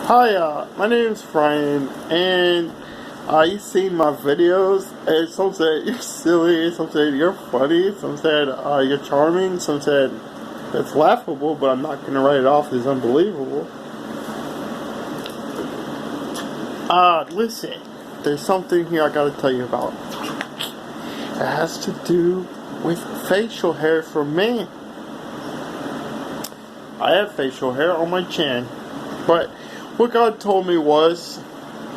Hi, my name's Brian, and you've seen my videos, and some said you're silly, some said you're funny, some said you're charming, some said it's laughable, but I'm not going to write it off as unbelievable. Listen, there's something here I gotta tell you about. It has to do with facial hair for men. I have facial hair on my chin, but what God told me was,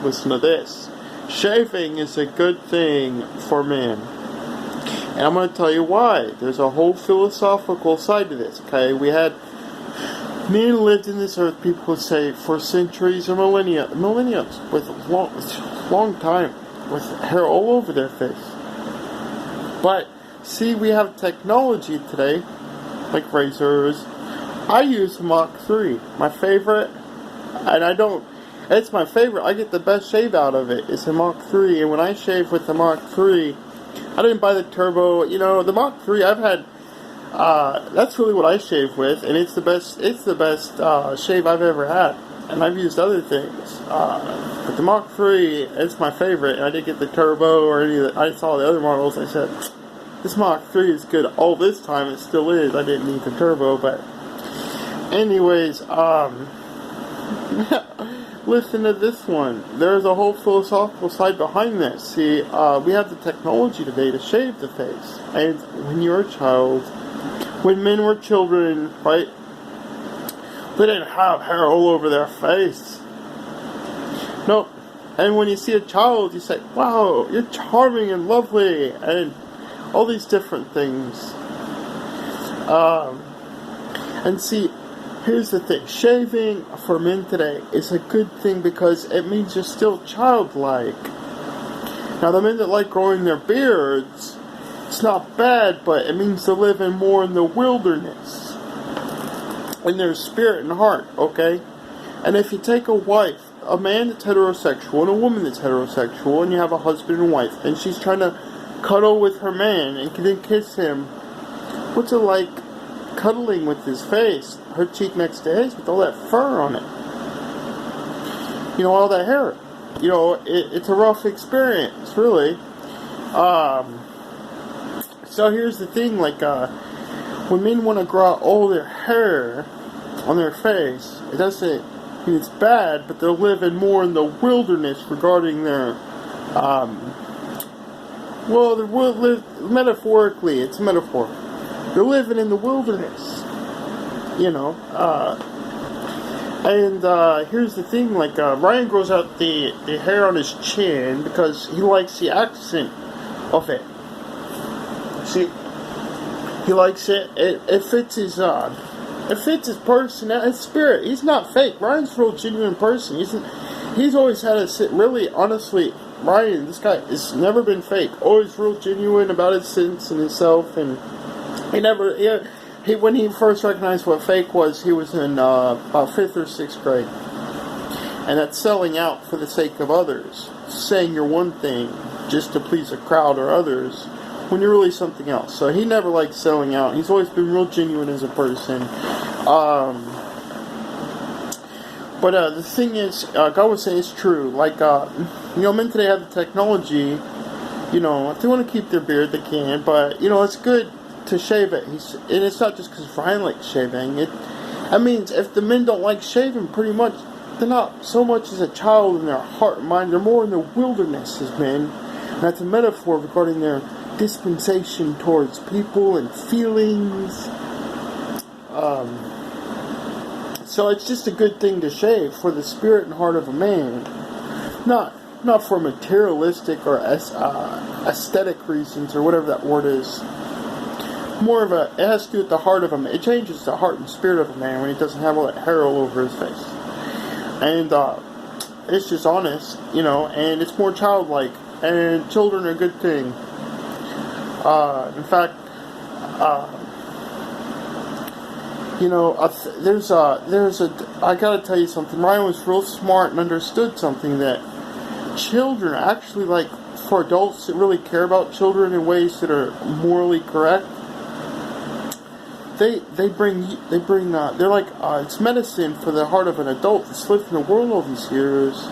listen to this, shaving is a good thing for men. And I'm going to tell you why. There's a whole philosophical side to this, okay? Men lived in this earth, people would say, for centuries or millennia, with long time, with hair all over their face. But, see, we have technology today, like razors. I use Mach 3, my favorite. And it's my favorite. I get the best shave out of it. It's a Mach 3. And when I shave with the Mach 3, I didn't buy the turbo. You know, the Mach 3, I've had, that's really what I shave with. And it's the best shave I've ever had. And I've used other things. But the Mach 3, it's my favorite. And I didn't get the turbo or any of the, I saw the other models. I said, this Mach 3 is good all this time. It still is. I didn't need the turbo. But anyways, listen to this one. There's a whole philosophical side behind this. See, we have the technology today to shave the face. And when you're a child, when men were children, right, they didn't have hair all over their face. Nope. And when you see a child, you say, wow, you're charming and lovely, and all these different things. And see, here's the thing, shaving for men today is a good thing because it means you're still childlike. Now the men that like growing their beards, it's not bad, but it means they're living more in the wilderness. In their spirit and heart, okay? And if you take a man that's heterosexual and a woman that's heterosexual, and you have a husband and wife, and she's trying to cuddle with her man and then kiss him, what's it like cuddling with his face, her cheek next to his, with all that fur on it? You know, all that hair. You know, it's a rough experience, really. So here's the thing, like, when men want to grow out all their hair on their face, it doesn't mean it's bad, but they're living more in the wilderness regarding their, metaphorically, it's a metaphor. They're living in the wilderness, you know, and here's the thing, like, Ryan grows out the hair on his chin because he likes the accent of it. See, he likes it, it fits his person, his spirit. He's not fake. Ryan's a real genuine person. He's always had really, honestly, Ryan, this guy has never been fake. Always real genuine about his sense and himself, and when he first recognized what fake was, he was in about 5th or 6th grade. And that's selling out for the sake of others. Saying you're one thing just to please a crowd or others when you're really something else. So he never liked selling out. He's always been real genuine as a person. But the thing is, God was saying it's true. Like, men today have the technology. You know, if they want to keep their beard, they can. But, you know, it's good to shave it. And it's not just because Ryan likes shaving. That means if the men don't like shaving, pretty much, they're not so much as a child in their heart and mind. They're more in the wilderness as men. And that's a metaphor regarding their dispensation towards people and feelings. So it's just a good thing to shave for the spirit and heart of a man. Not for materialistic or aesthetic reasons or whatever that word is. It has to do with the heart of a man. It changes the heart and spirit of a man when he doesn't have all that hair all over his face. And it's just honest, you know, and it's more childlike. And children are a good thing. In fact, you know, I gotta tell you something. Ryan was real smart and understood something, that children actually, like, for adults that really care about children in ways that are morally correct, they bring they're like it's medicine for the heart of an adult that's lived in the world all these years,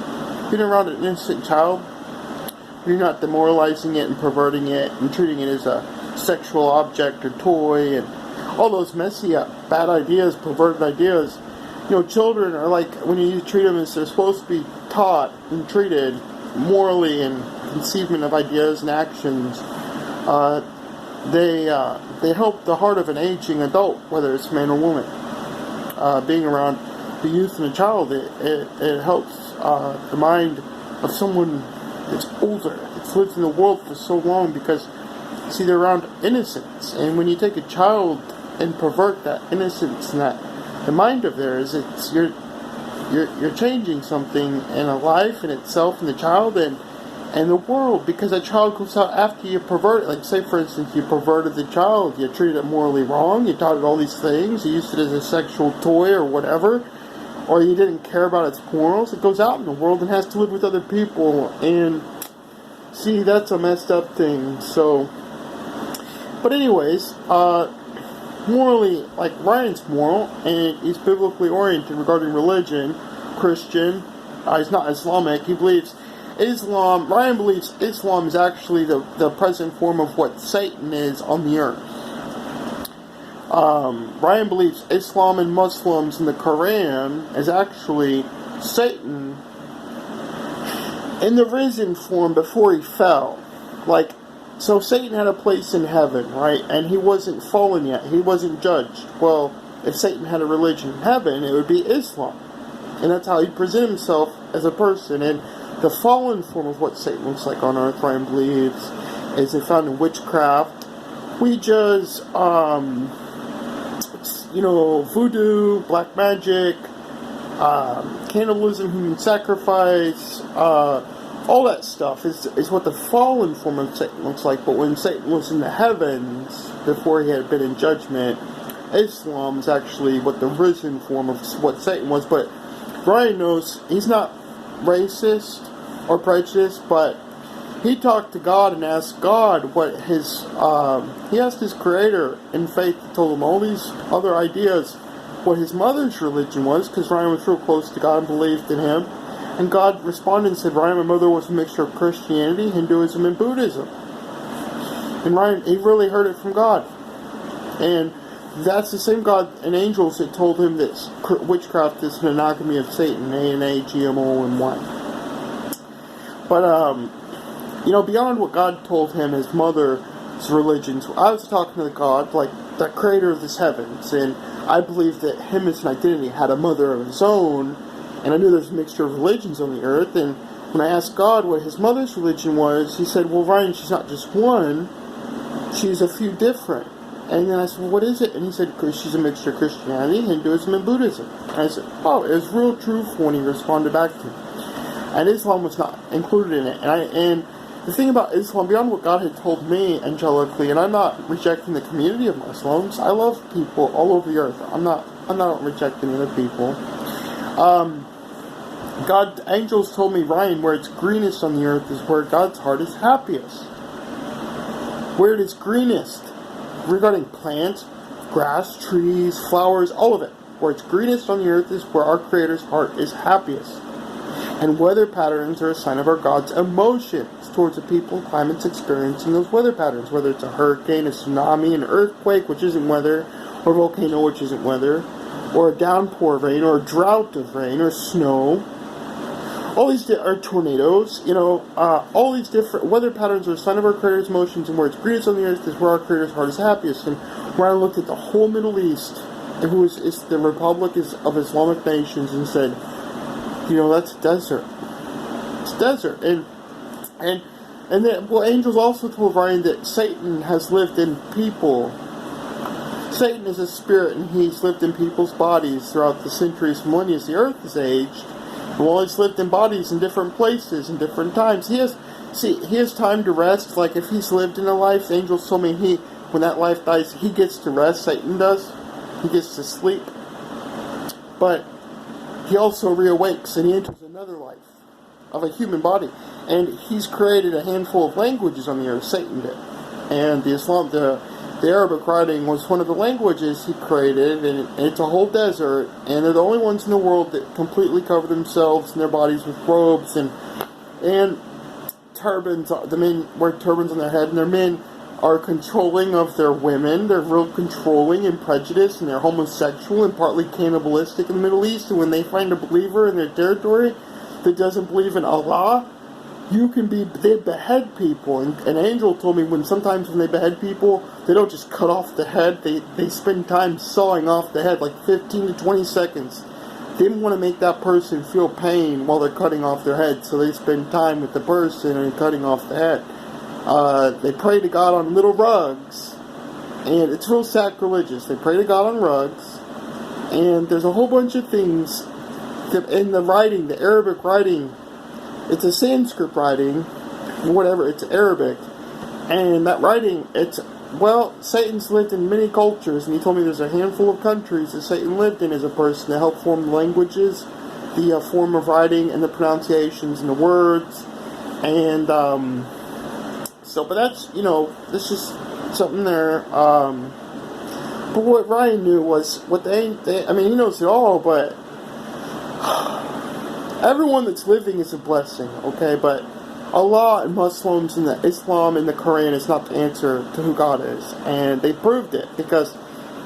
being around an innocent child. You're not demoralizing it and perverting it and treating it as a sexual object or toy and all those messy bad ideas, perverted ideas. Children are like, when you treat them as they're supposed to be taught and treated morally and conceivement of ideas and actions, they help the heart of an aging adult, whether it's man or woman. Being around the youth and a child, it helps the mind of someone that's older, that's lived in the world for so long, because, see, they're around innocence. And when you take a child and pervert that innocence and that the mind of theirs, you're changing something in a life in itself, and the child and the world, because a child goes out after you pervert it. Like, say for instance, you perverted the child, you treated it morally wrong, you taught it all these things, you used it as a sexual toy or whatever, or you didn't care about its morals. It goes out in the world and has to live with other people, and see, that's a messed up thing. So, but anyways, morally, like, Ryan's moral, and he's biblically oriented regarding religion, Christian. He's not Islamic. He believes Islam. Ryan believes Islam is actually the present form of what Satan is on the earth. Ryan believes Islam and Muslims and the Quran is actually Satan in the risen form before he fell. Like, so Satan had a place in heaven, right? And he wasn't fallen yet. He wasn't judged. Well, if Satan had a religion in heaven, it would be Islam. And that's how he presents himself as a person. And the fallen form of what Satan looks like on earth, Ryan believes, is found in witchcraft, ouijas, voodoo, black magic, cannibalism, human sacrifice, all that stuff is what the fallen form of Satan looks like. But when Satan was in the heavens, before he had been in judgment, Islam is actually what the risen form of what Satan was. But Ryan knows he's not racist or prejudiced, but he talked to God and asked God what he asked his creator in faith, told him all these other ideas, what his mother's religion was, because Ryan was real close to God and believed in him. And God responded and said, Ryan, my mother was a mixture of Christianity, Hinduism, and Buddhism. And Ryan, he really heard it from God. And that's the same God and angels that told him that witchcraft is an anagamy of Satan, Ccmie.Vmiao.Vv.Iaso.Mma.O. But, beyond what God told him, his mother's religions, I was talking to God, like the creator of this heavens, and I believe that him as an identity had a mother of his own, and I knew there's a mixture of religions on the earth. And when I asked God what his mother's religion was, he said, well, Ryan, she's not just one, she's a few different. And then I said, well, what is it? And he said, she's a mixture of Christianity, Hinduism, and Buddhism. And I said, oh, it was real truthful when he responded back to me. And Islam was not included in it. And the thing about Islam, beyond what God had told me angelically, and I'm not rejecting the community of Muslims. I love people all over the earth. I'm not rejecting other people. Angels told me, Ryan, where it's greenest on the earth is where God's heart is happiest. Where it is greenest, regarding plants, grass, trees, flowers, all of it. Where it's greenest on the earth is where our Creator's heart is happiest. And weather patterns are a sign of our God's emotions towards the people and climates experiencing those weather patterns, whether it's a hurricane, a tsunami, an earthquake, which isn't weather, or a volcano, which isn't weather, or a downpour of rain, or a drought of rain, or snow. All these are tornadoes, all these different weather patterns are a sign of our Creator's emotions, and where it's greenest on the earth is where our Creator's heart is happiest. And when I looked at the whole Middle East, it's the Republic of Islamic Nations, and said, that's desert. It's desert. And then, well, angels also told Ryan that Satan has lived in people. Satan is a spirit, and he's lived in people's bodies throughout the centuries, millennia, as the earth has aged. Well, he's lived in bodies in different places and different times. He has time to rest. Like, if he's lived in a life, the angels told me when that life dies, he gets to rest. Satan does. He gets to sleep. But he also reawakes and he enters another life of a human body. And he's created a handful of languages on the earth. Satan did. And the the Arabic writing was one of the languages he created, and it's a whole desert, and they're the only ones in the world that completely cover themselves and their bodies with robes and turbans. The men wear turbans on their head, and their men are controlling of their women. They're real controlling and prejudiced, and they're homosexual and partly cannibalistic in the Middle East. And when they find a believer in their territory that doesn't believe in Allah, they behead people. And an angel told me sometimes when they behead people, they don't just cut off the head, they spend time sawing off the head, like 15 to 20 seconds. They didn't want to make that person feel pain while they're cutting off their head, so they spend time with the person and cutting off the head. They pray to God on little rugs, and it's real sacrilegious. They pray to God on rugs, and there's a whole bunch of things in the writing, the Arabic writing. It's a Sanskrit writing, whatever, it's Arabic, and that writing, Satan's lived in many cultures, and he told me there's a handful of countries that Satan lived in as a person to help form the languages, the form of writing, and the pronunciations and the words, and but that's, this is something there. But what Ryan knew was he knows it all, but everyone that's living is a blessing, okay? But Allah and Muslims and the Islam and the Quran is not the answer to who God is. And they proved it because,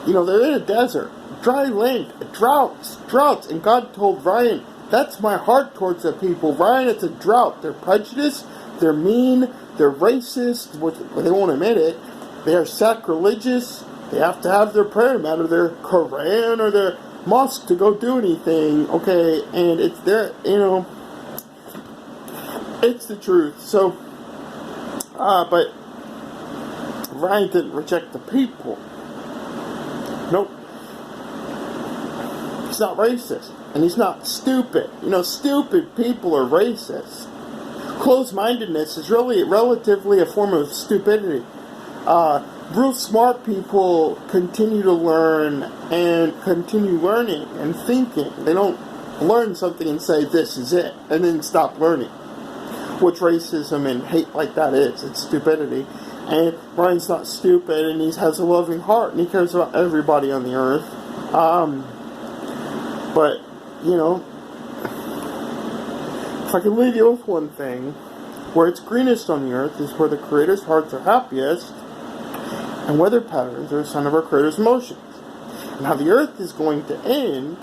they're in a desert, dry land, droughts. And God told Ryan, that's my heart towards the people. Ryan, it's a drought. They're prejudiced, they're mean, they're racist, they won't admit it. They are sacrilegious. They have to have their prayer mat or their Quran or their mosque to go do anything, okay? And it's there, it's the truth. So, but Ryan didn't reject the people. Nope. He's not racist. And he's not stupid. Stupid people are racist. Closed-mindedness is really relatively a form of stupidity. Real smart people continue to learn and continue learning and thinking. They don't learn something and say, this is it, and then stop learning. Which racism and hate like that is. It's stupidity. And Ryan's not stupid, and he has a loving heart, and he cares about everybody on the earth. But, if I can leave you with one thing, where it's greenest on the earth is where the Creator's hearts are happiest, and weather patterns are a sign of our Creator's emotions. And how the earth is going to end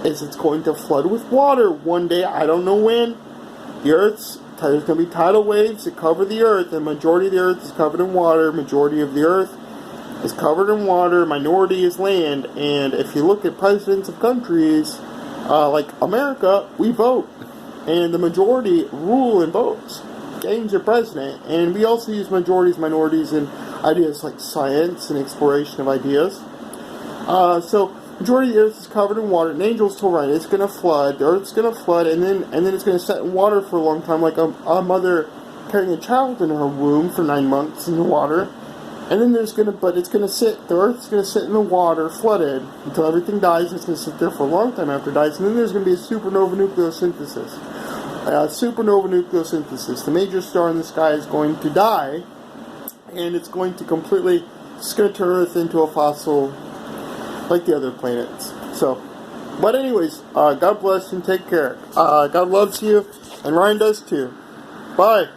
is it's going to flood with water one day. I don't know when. There's going to be tidal waves that cover the earth. The majority of the earth is covered in water. Majority of the earth is covered in water. Minority is land. And if you look at presidents of countries like America, we vote. And the majority rule and votes. Gains are president. And we also use majorities, minorities, in ideas like science and exploration of ideas. So majority of the earth is covered in water. And angels told Ryan it's going to flood. The earth's going to flood, and then it's going to sit in water for a long time, like a mother carrying a child in her womb for 9 months in the water. And then the earth's going to sit in the water, flooded, until everything dies, and it's going to sit there for a long time after it dies. And then there's going to be a supernova nucleosynthesis. The major star in the sky is going to die, and it's going to turn Earth into a fossil like the other planets. So, but anyways, God bless and take care. God loves you, and Ryan does too. Bye.